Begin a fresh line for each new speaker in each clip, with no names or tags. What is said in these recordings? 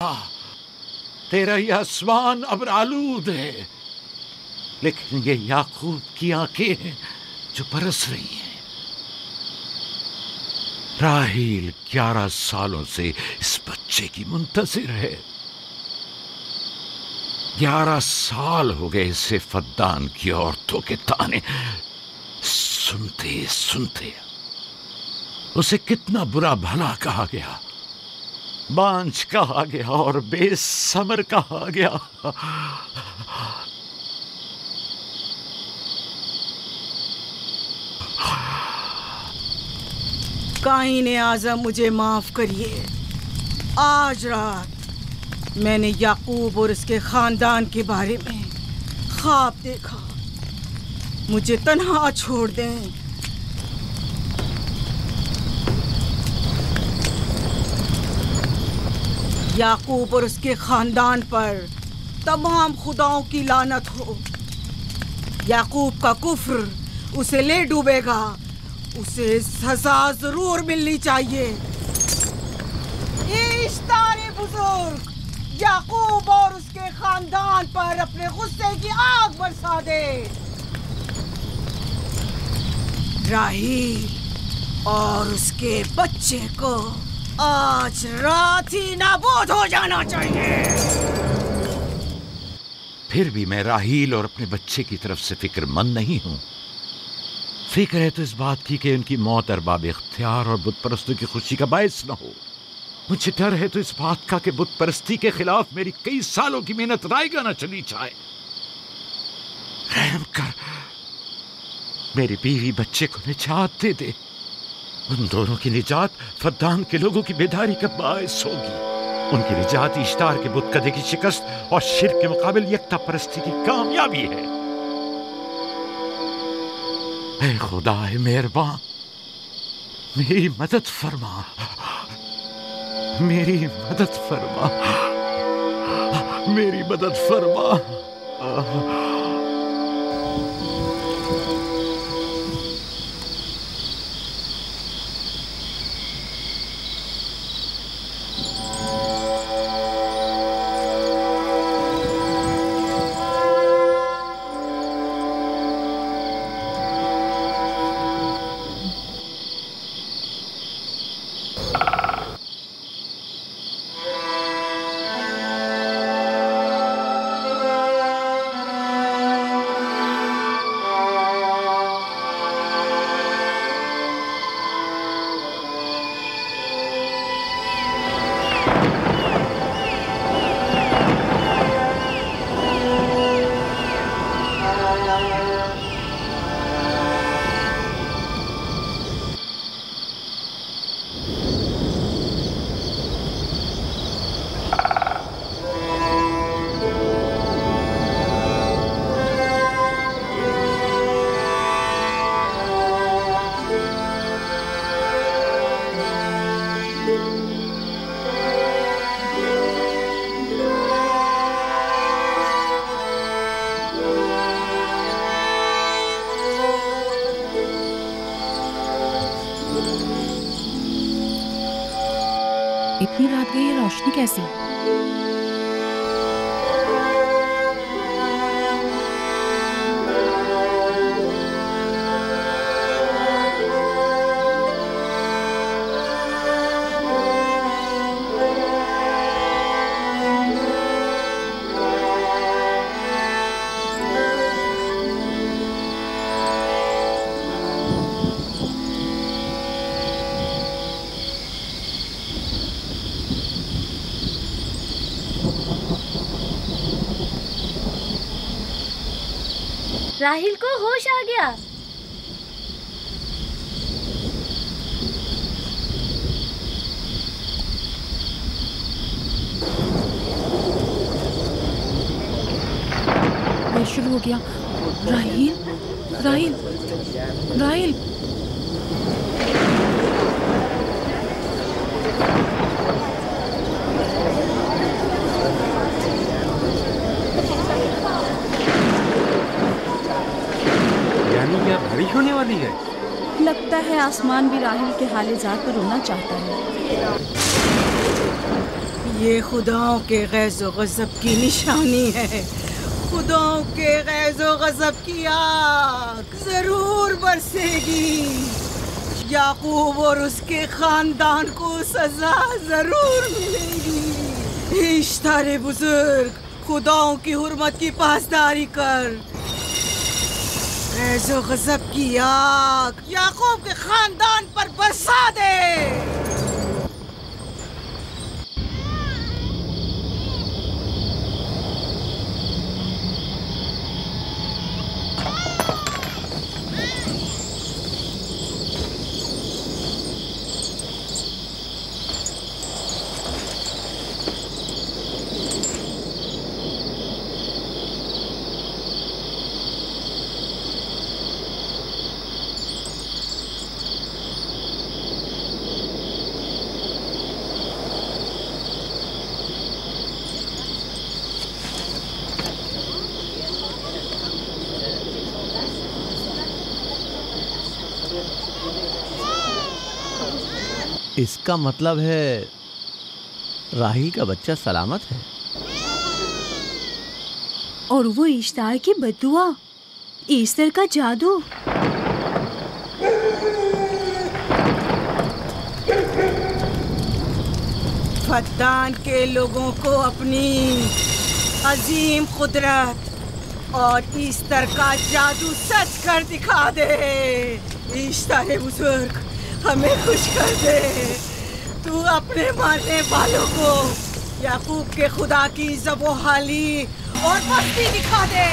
तेरा ये आसमान अब आलूद है, लेकिन ये याकूब की आंखें हैं जो बरस रही हैं। राहील 11 सालों से इस बच्चे की मुंतजिर है। 11 साल हो गए इसे फद्दान की औरतों के ताने सुनते सुनते। उसे कितना बुरा भला कहा गया, बांझ कहा गया और बेसमर कहा गया।
काईन आज़म, मुझे माफ करिए। आज रात मैंने याकूब और उसके खानदान के बारे में ख्वाब देखा। मुझे तन्हा छोड़ दें। याकूब और उसके खानदान पर तमाम खुदाओं की लानत हो। याकूब का कुफ्र उसे ले डूबेगा। उसे सजा जरूर मिलनी चाहिए। इश्तारे बुजुर्ग, याकूब और उसके खानदान पर अपने गुस्से की आग बरसा दे। राहील और उसके बच्चे को आज रात ही नाबूद हो जाना चाहिए।
फिर भी मैं राहील और अपने बच्चे की तरफ से फिक्रमंद नहीं हूं। फिक्र है तो इस बात की कि उनकी मौत अरबाब इख्तियार और बुत परस्तों की खुशी का बायस न हो। मुझे डर है तो इस बात का कि बुत परस्ती के खिलाफ मेरी कई सालों की मेहनत रायगा न चली जाए। रहम कर, मेरी बीवी बच्चे को निजात दे दे। उन दोनों की निजात फद्दान के लोगों की बेदारी का बायस होगी। उनकी निजात इश्तार के बुत कदे की शिकस्त और शिर्क के मुकाबिल यकता परस्ती की कामयाबी है। ऐ खुदा है मेहरबान, मेरी मदद फरमा, मेरी मदद फरमा, मेरी मदद फरमा।
इतनी रात गई, ये रोशनी कैसी?
राहील को होश आ गया।
ये शुरू हो गया। राहील, राहील, राहील।
बारिश होने वाली है।
लगता है आसमान भी राहील के हाल-ए-ज़ात पर रोना चाहता है।
ये खुदाओं के गैज़ो गज़ब की निशानी है। खुदाओं के गैज़ो गज़ब की आग जरूर बरसेगी। याकूब और उसके खानदान को सजा जरूर मिलेगी। इश्तारे बुजुर्ग, खुदाओं की हुर्मत की पासदारी कर। गैज़ो गज़ब की आग याकूब के खानदान पर बरसा दे।
इसका मतलब है राहील का बच्चा सलामत है।
और वो इश्तार की बद्दुआ, ईस्टर का जादू।
फद्दान के लोगों को अपनी अजीम कुदरत और ईस्टर का जादू सच कर दिखा दे। ईस्टर बुजुर्ग, हमें खुश कर दे। तू अपने मारने वालों को याकूब के खुदा की ज़बोहाली और मस्ती दिखा दे।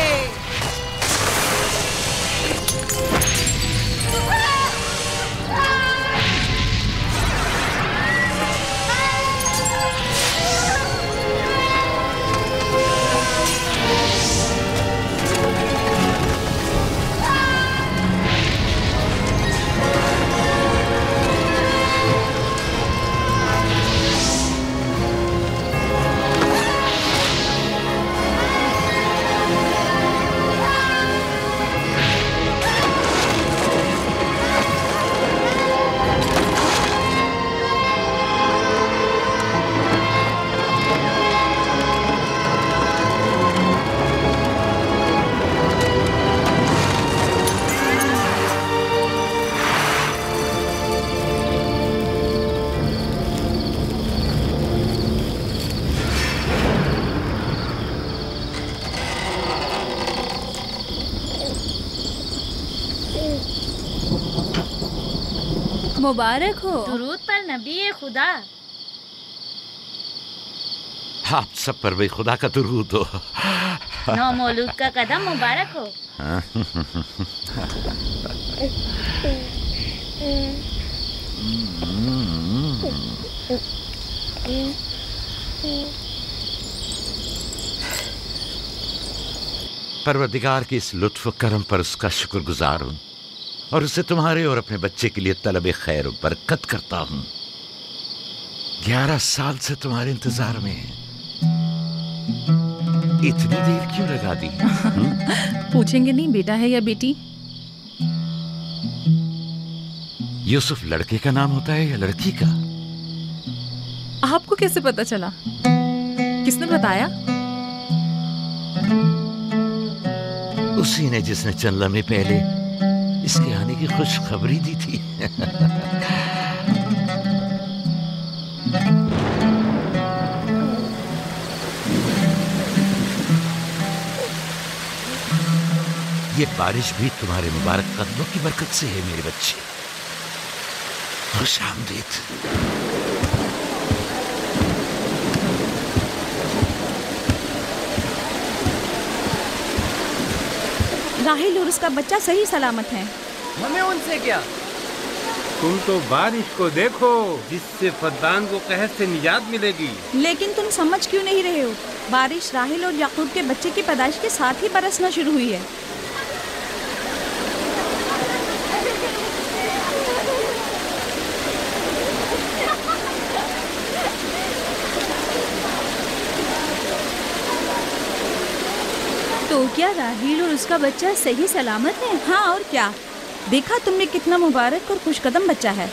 मुबारक हो।
दुरूद पर नबी खुदा।
आप सब पर भी खुदा का दुरूद हो।
नौ मौलूद का कदम मुबारक हो।
परवरदिगार की इस लुत्फ करम पर उसका शुक्रगुजार हूँ और उसे तुम्हारे और अपने बच्चे के लिए तलब खैर और बरकत करता हूँ। 11 साल से तुम्हारे इंतजार में है। इतनी देर क्यों लगा दी?
पूछेंगे नहीं बेटा है या बेटी?
यूसुफ लड़के का नाम होता है या लड़की का?
आपको कैसे पता चला? किसने बताया?
उसी ने जिसने चंद लम्हे पहले इसके आने की खुशखबरी दी थी। ये बारिश भी तुम्हारे मुबारक कदमों की बरकत से है मेरे बच्चे। खुश आमदीद।
राहील और उसका बच्चा सही सलामत हैं।
हमें उनसे क्या? तुम तो बारिश को देखो जिससे फद्दान को कहर से निजात मिलेगी।
लेकिन तुम समझ क्यों नहीं रहे हो? बारिश राहील और याकूब के बच्चे की पैदाइश के साथ ही बरसना शुरू हुई है। तो क्या राहील और उसका बच्चा सही सलामत है? हाँ और क्या। देखा तुमने कितना मुबारक और खुशकदम बच्चा है।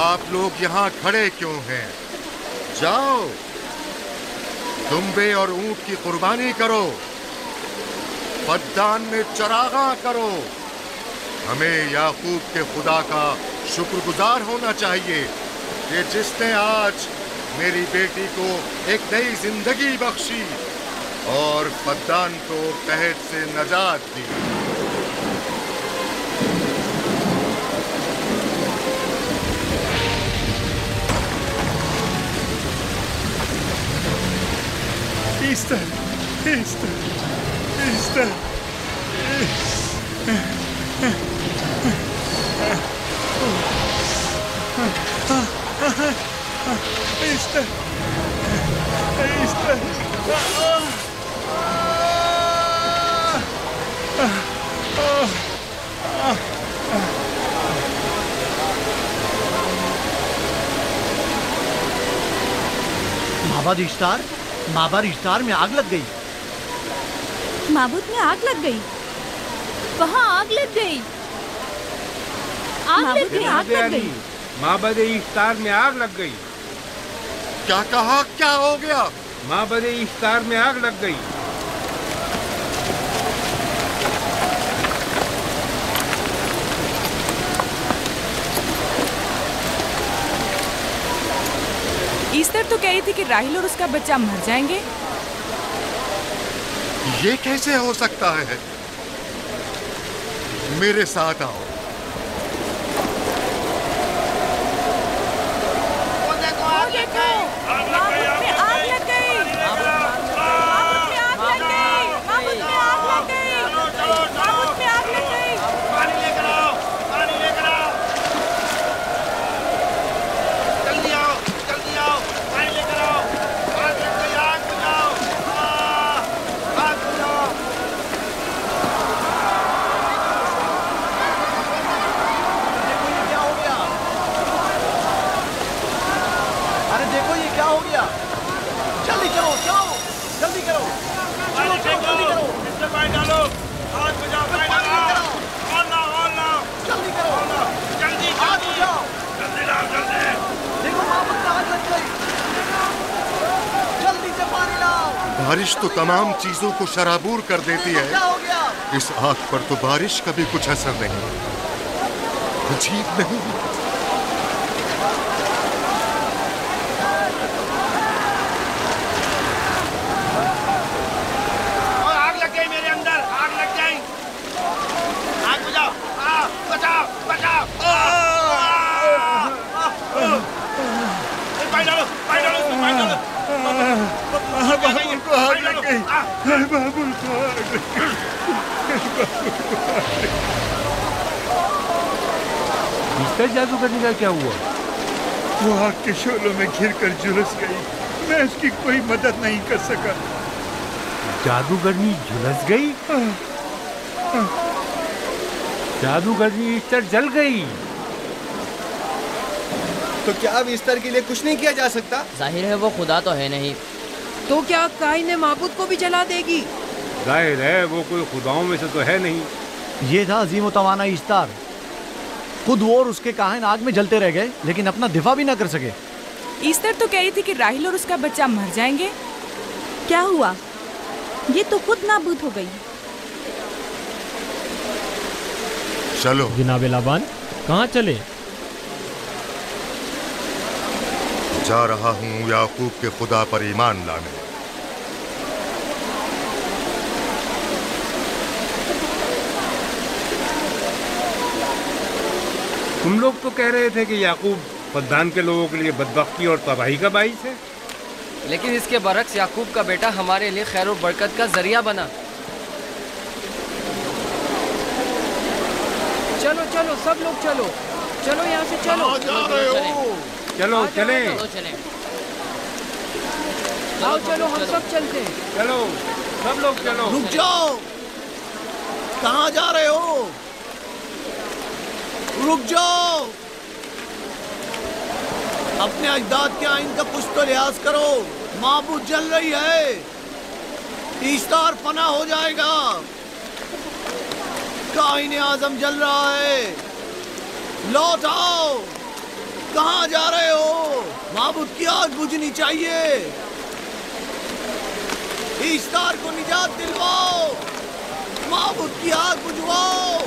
आप लोग यहाँ खड़े क्यों हैं? जाओ, दुम्बे और ऊंट की कुर्बानी करो, फद्दान में चरागा करो। हमें याकूब के खुदा का शुक्रगुजार होना चाहिए कि जिसने आज मेरी बेटी को एक नई जिंदगी बख्शी और फद्दान को कहत से नजात दी।
Easter, Easter, Easter. Easter, Easter.
माबाद इश्तार, माबाद इश्तार में आग लग गई।
माबूद में आग लग गई, वहाँ आग लग गई, आग लग गई, आग लग गई।
माबद इफ्तार में आग लग गई।
क्या कहा? क्या हो गया?
माबद इफ्तार में आग लग गई।
ईस्टर तो कह रही थी कि राहिल और उसका बच्चा मर जाएंगे।
ये कैसे हो सकता है? मेरे साथ आओ। बारिश तो तमाम चीजों को शराबूर कर देती है, इस आग पर तो बारिश का भी कुछ असर नहीं। अजीब नहीं?
आग लग गई मेरे अंदर, आग लग गई। आग बुझाओ, बचाओ, बचाओ। पानी डालो, पानी डालो, पानी डालो। बाबुल को आग लग गई, बाबुल को आग लग गई।
ईस्टर जादूगरनी का क्या हुआ?
वो आग के शोलों में घिरकर झुलस गई। मैं उसकी कोई मदद नहीं कर सका।
जादूगरनी झुलस गई? जादूगरनी ईस्टर जल गई।
तो क्या अब ईस्टर के लिए कुछ नहीं किया जा सकता?
जाहिर है वो खुदा तो है नहीं।
तो क्या काइन माबूद को भी जला देगी?
जाहिर है वो कोई खुदाओं में से तो है नहीं।
ये था अजीम व तवाना ईस्टर। खुद वो और उसके काहिन आग में जलते रह गए, लेकिन अपना दिफा भी ना कर सके।
ईस्टर तो कह रही थी कि राहिल और उसका बच्चा मर जाएंगे।
क्या हुआ? ये तो खुद नाबूद हो गई।
चलो
जनाब लाबान, कहाँ चले?
जा रहा हूँ याकूब के खुदा पर ईमान लाने।
तुम लोग तो कह रहे थे कि याकूब फद्दान के लोगों के लिए बदबख्ती और तबाही का बाइस है,
लेकिन इसके बरक्स याकूब का बेटा हमारे लिए खैर और बरकत का जरिया बना।
चलो चलो सब लोग चलो, चलो यहाँ से चलो।
जा रहे हो?
चलो चले,
आओ चलो हम सब चलते हैं।
चलो सब लोग चलो।
रुक जाओ, कहाँ जा रहे हो? रुक जाओ, अपने अजदाद के आइन का कुछ तो लिहाज करो। माबूद जल रही है, ईस्टर फना हो जाएगा। काइन आजम जल रहा है, लौट आओ। कहाँ जा रहे हो? माबूद की आग बुझनी चाहिए। ईस्तार को निजात दिलवाओ, माबूद की आग बुझवाओ।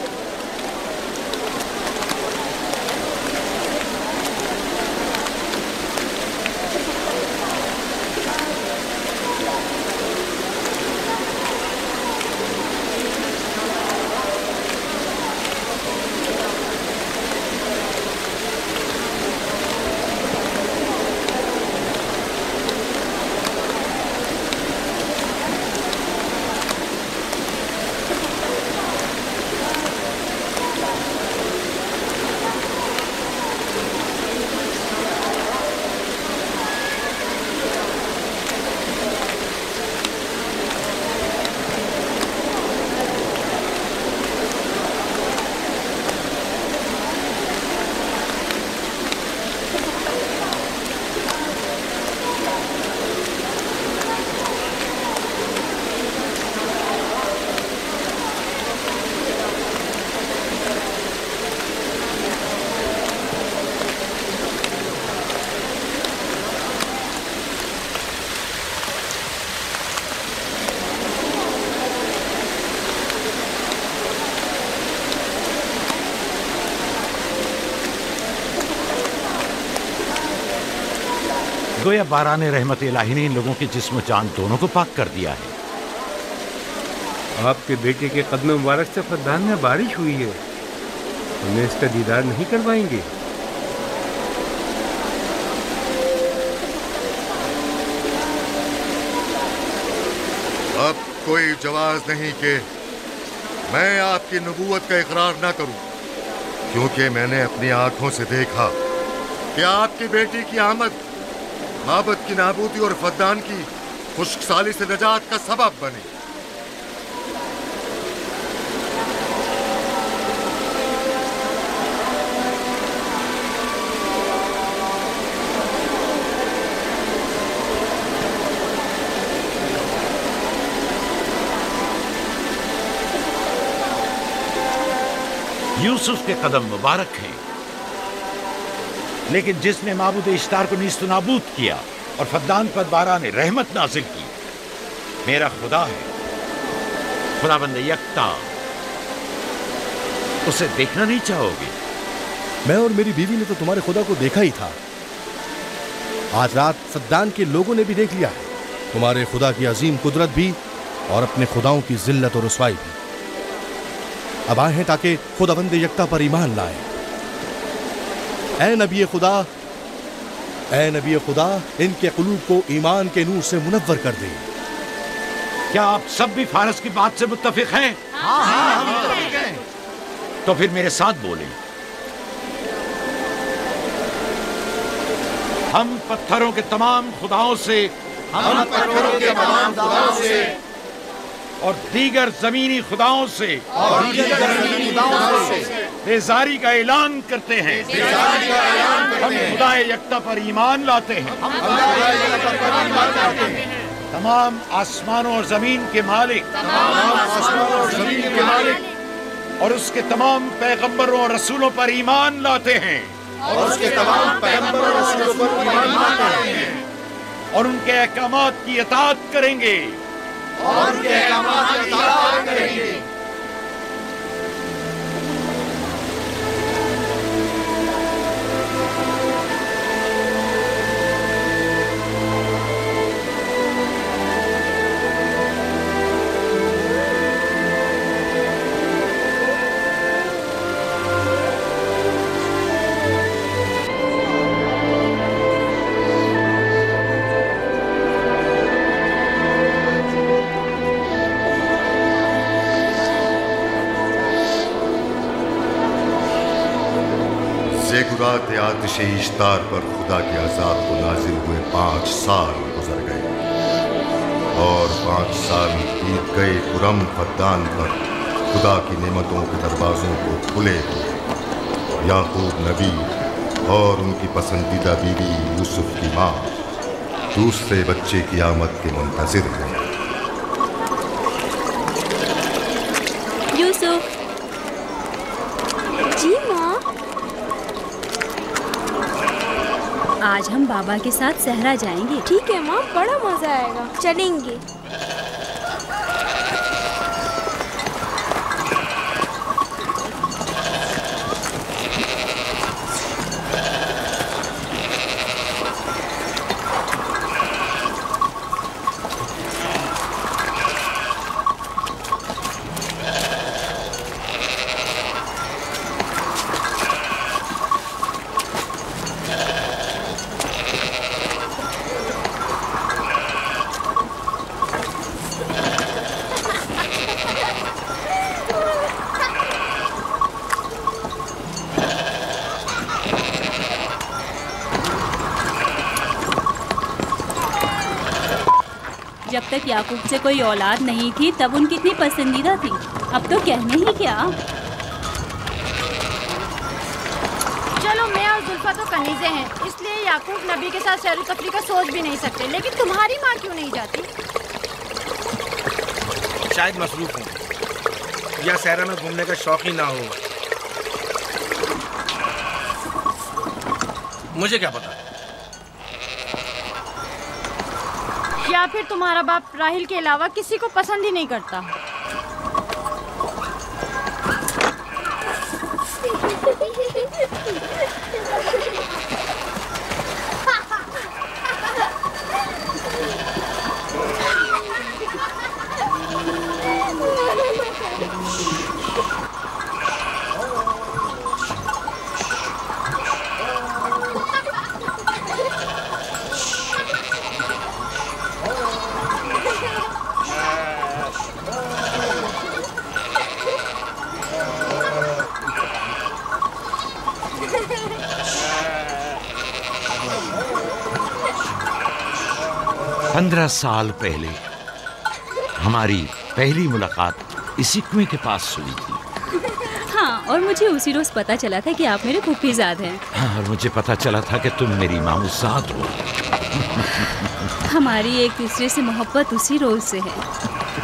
गोया बाराने रहमत इलाही ने इन लोगों के जिस्म जान दोनों को पाक कर दिया है।
आपके बेटे के कदम मुबारक से फद्दान में बारिश हुई है, हमें इसका दीदार नहीं करवाएंगे?
अब कोई जवाज नहीं कि मैं आपकी नबूवत का इकरार ना करूं, क्योंकि मैंने अपनी आंखों से देखा कि आपकी बेटी की आमद माबद की नाबूदी और फद्दान की खुश्कसाली से नजात का सबब बनी।
यूसुफ के कदम मुबारक हैं, लेकिन जिसने माबूद इश्तार को नीस्त नाबूद किया और फद्दान पर बाराने रहमत नाजिल की, मेरा खुदा है, खुदाबंद यकता। उसे देखना नहीं चाहोगे?
मैं और मेरी बीवी ने तो तुम्हारे खुदा को देखा ही था। आज रात फद्दान के लोगों ने भी देख लिया है तुम्हारे खुदा की अजीम कुदरत भी और अपने खुदाओं की जिल्लत और रुसवाई भी। अब आए हैं ताकि खुदाबंद यकता पर ईमान लाएं। ऐ नबी खुदा, इनके कुलूब को ईमान के नूर से मुनव्वर कर दे।
क्या आप सब भी फारस की बात से मुत्तफिक हैं?
हाँ, हम मुत्तफिक हैं।
तो फिर मेरे साथ बोलें। हम पत्थरों के तमाम खुदाओं से और दीगर जमीनी खुदाओं से बेजारी का ऐलान करते हैं। हम खुदा यकता पर ईमान लाते हैं। तमाम आसमानों और जमीन के मालिक और उसके तमाम पैगंबरों और रसूलों पर ईमान लाते हैं और उनके अहकामात की इताअत करेंगे
ज़ेगुरात आतिश इश्तार पर खुदा के अज़ाब को नाजिल हुए 5 साल गुजर गए और 5 साल बीत गए पुरम फद्दान पर खुदा की नेमतों के दरवाज़ों को खुले हुए। याकूब नबी और उनकी पसंदीदा बीवी यूसुफ की माँ दूसरे बच्चे की आमद के मुंतज़िर हैं।
यूसुफ जी माँ,
आज हम बाबा के साथ सहरा जाएंगे।
ठीक है माँ, बड़ा मजा आएगा, चलेंगे।
जब तक याकूब से कोई औलाद नहीं थी तब उनकी इतनी पसंदीदा थी, अब तो कहने ही क्या।
चलो मैं और जुल्फा तो कनीज़े हैं, इसलिए याकूब नबी के साथ सैर तफरी का सोच भी नहीं सकते, लेकिन तुम्हारी माँ क्यों नहीं जाती?
शायद मसरूफ हूँ या सहरा में घूमने का शौक ही ना हो, मुझे क्या पता।
या फिर तुम्हारा बाप राहिल के अलावा किसी को पसंद ही नहीं करता।
पंद्रह साल पहले हमारी पहली मुलाकात इसी कुएं के पास हुई थी।
हाँ, और मुझे उसी रोज पता चला था कि आप मेरे फूफीजाद हैं।
हाँ, और मुझे पता चला था कि तुम मेरी मामूजाद हो।
हमारी एक दूसरे से मोहब्बत उसी रोज से है।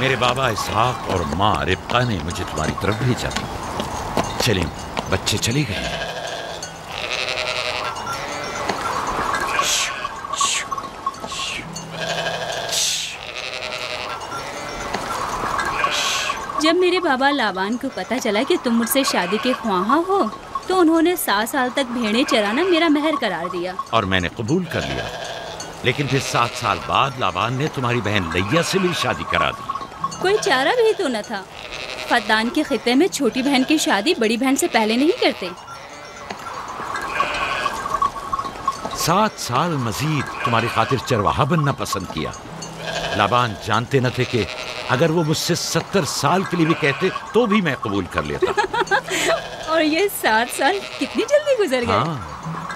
मेरे बाबा इसहाक और माँ रिब्का ने मुझे तुम्हारी तरफ भेजा था। चलें, बच्चे चले गए।
जब मेरे बाबा लाबान को पता चला कि तुम मुझसे शादी के ख्वाहा हो, तो उन्होंने 7 साल तक भेड़ें चराना मेरा महर करार दिया।
और मैंने कबूल कर लिया। लेकिन फिर 7 साल बाद लाबान ने तुम्हारी बहन लैया से मेरी शादी करा दी।
कोई चारा भी तो न था। फद्दान के खित्ते में छोटी बहन की शादी बड़ी बहन से पहले नहीं करते।
7 साल मजीद तुम्हारी खातिर चरवाहा बनना पसंद किया। लाबान जानते न थे कि अगर वो मुझसे 70 साल के लिए भी कहते तो भी मैं कबूल कर लेता।
और ये 7 साल कितनी जल्दी गुजर गए।
हाँ,